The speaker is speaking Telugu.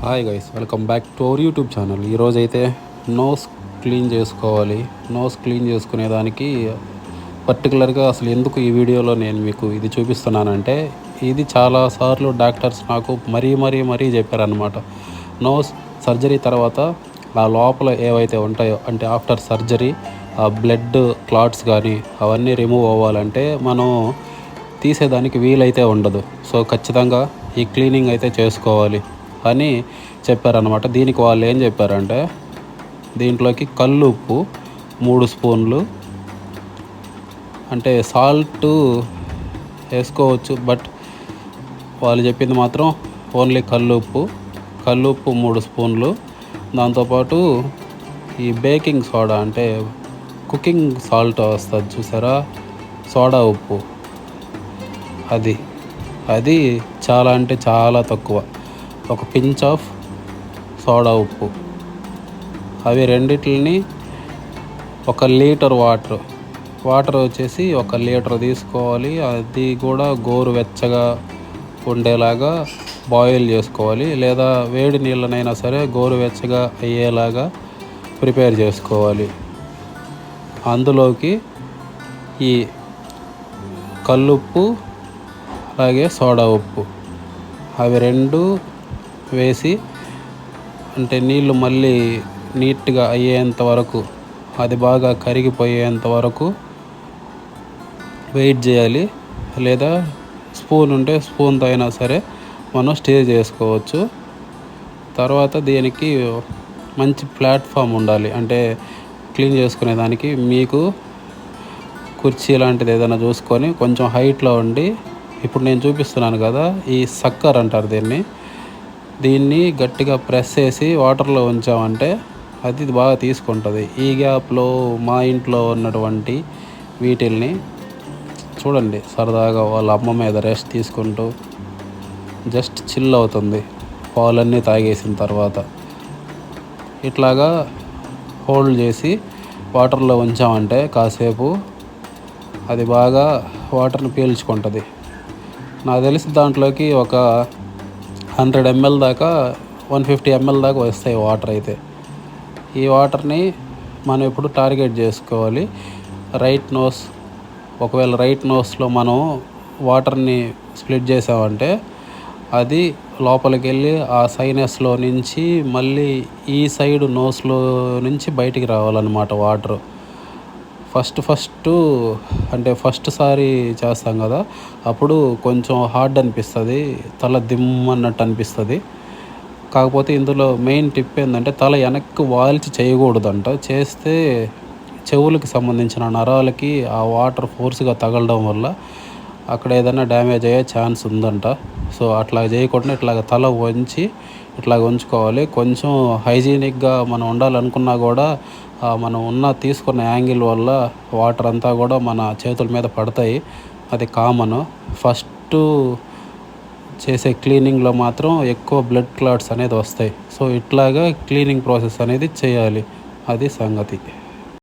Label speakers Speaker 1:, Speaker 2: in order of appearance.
Speaker 1: Hi guys, welcome back to our YouTube channel. ఈరోజైతే నోస్ క్లీన్ చేసుకోవాలి. నోస్ క్లీన్ చేసుకునేదానికి పర్టికులర్గా అసలు ఎందుకు ఈ వీడియోలో నేను మీకు ఇది చూపిస్తున్నానంటే, ఇది చాలాసార్లు డాక్టర్స్ నాకు మరీ చెప్పారనమాట. నోస్ సర్జరీ తర్వాత ఆ లోపల ఏవైతే ఉంటాయో, అంటే ఆఫ్టర్ సర్జరీ ఆ బ్లడ్ క్లాట్స్ కానీ అవన్నీ రిమూవ్ అవ్వాలంటే మనం తీసేదానికి వీలైతే ఉండదు. సో ఖచ్చితంగా ఈ క్లీనింగ్ అయితే చేసుకోవాలి అని చెప్పారనమాట. దీనికి వాళ్ళు ఏం చెప్పారంటే, దీంట్లోకి కల్లు ఉప్పు 3 స్పూన్లు, అంటే సాల్ట్ వేసుకోవచ్చు, బట్ వాళ్ళు చెప్పింది మాత్రం ఓన్లీ కల్లు ఉప్పు 3 స్పూన్లు. దాంతోపాటు ఈ బేకింగ్ సోడా, అంటే కుకింగ్ సాల్ట్ వస్తుంది చూసారా, సోడా ఉప్పు, అది చాలా అంటే చాలా తక్కువ, ఒక పించ్ ఆఫ్ సోడా ఉప్పు. అవి రెండిటిని 1 లీటర్ వాటర్ వచ్చేసి 1 లీటర్ తీసుకోవాలి. అది కూడా గోరువెచ్చగా ఉండేలాగా బాయిల్ చేసుకోవాలి, లేదా వేడి నీళ్ళనైనా సరే గోరువెచ్చగా అయ్యేలాగా ప్రిపేర్ చేసుకోవాలి. అందులోకి ఈ కల్లుప్పు అలాగే సోడా ఉప్పు అవి రెండు వేసి, అంటే నీళ్ళు మళ్ళీ నీట్గా అయ్యేంత వరకు, అది బాగా కరిగిపోయేంత వరకు వెయిట్ చేయాలి. లేదా స్పూన్ ఉంటే స్పూన్తో అయినా సరే మనం స్టీర్ చేసుకోవచ్చు. తర్వాత దీనికి మంచి ప్లాట్ఫామ్ ఉండాలి, అంటే క్లీన్ చేసుకునేదానికి మీకు కుర్చీ లాంటిది ఏదైనా చూసుకొని కొంచెం హైట్లో ఉండి, ఇప్పుడు నేను చూపిస్తున్నాను కదా, ఈ సక్కర్ అంటారు దీన్ని గట్టిగా ప్రెస్ చేసి వాటర్లో ఉంచామంటే అది బాగా తీసుకుంటుంది. ఈ గ్యాప్లో మా ఇంట్లో ఉన్నటువంటి వీటిల్ని చూడండి, సరదాగా వాళ్ళ అమ్మ మీద రెస్ట్ తీసుకుంటూ జస్ట్ చిల్ అవుతుంది పాలన్నీ తాగేసిన తర్వాత. ఇట్లాగా హోల్డ్ చేసి వాటర్లో ఉంచామంటే కాసేపు అది బాగా వాటర్ని పీల్చుకుంటుంది. నాకు తెలిసి దాంట్లోకి ఒక 100 ml దాకా 150 ml దాకా వస్తాయి వాటర్. అయితే ఈ వాటర్ని మనం ఇప్పుడు టార్గెట్ చేసుకోవాలి రైట్ నోస్. ఒకవేళ రైట్ నోస్లో మనం వాటర్ని స్ప్లిట్ చేసామంటే అది లోపలికి వెళ్ళి ఆ సైనస్లో నుంచి మళ్ళీ ఈ సైడ్ నోస్లో నుంచి బయటికి రావాలన్నమాట వాటరు. ఫస్ట్ సారి చేస్తాం కదా, అప్పుడు కొంచెం హార్డ్ అనిపిస్తుంది, తల దిమ్మన్నట్టు అనిపిస్తుంది. కాకపోతే ఇందులో మెయిన్ టిప్ ఏంటంటే, తల వెనక్కి వాల్చి చేయకూడదంట. చేస్తే చెవులకి సంబంధించిన నరాలకి ఆ వాటర్ ఫోర్స్గా తగలడం వల్ల అక్కడ ఏదైనా డ్యామేజ్ అయ్యే ఛాన్స్ ఉందంట. సో అట్లా చేయకుండా ఇట్లాగ తల వంచి ఇట్లాగ ఉంచుకోవాలి. కొంచెం హైజీనిక్గా మనం ఉండాలనుకున్నా కూడా మనం తీసుకున్న యాంగిల్ వల్ల వాటర్ అంతా కూడా మన చేతుల మీద పడతాయి. అది కామన్. ఫస్ట్ చేసే క్లీనింగ్లో మాత్రం ఎక్కువ బ్లడ్ క్లాట్స్ అనేది వస్తాయి. సో ఇట్లాగా క్లీనింగ్ ప్రాసెస్ అనేది చేయాలి. అది సంగతి.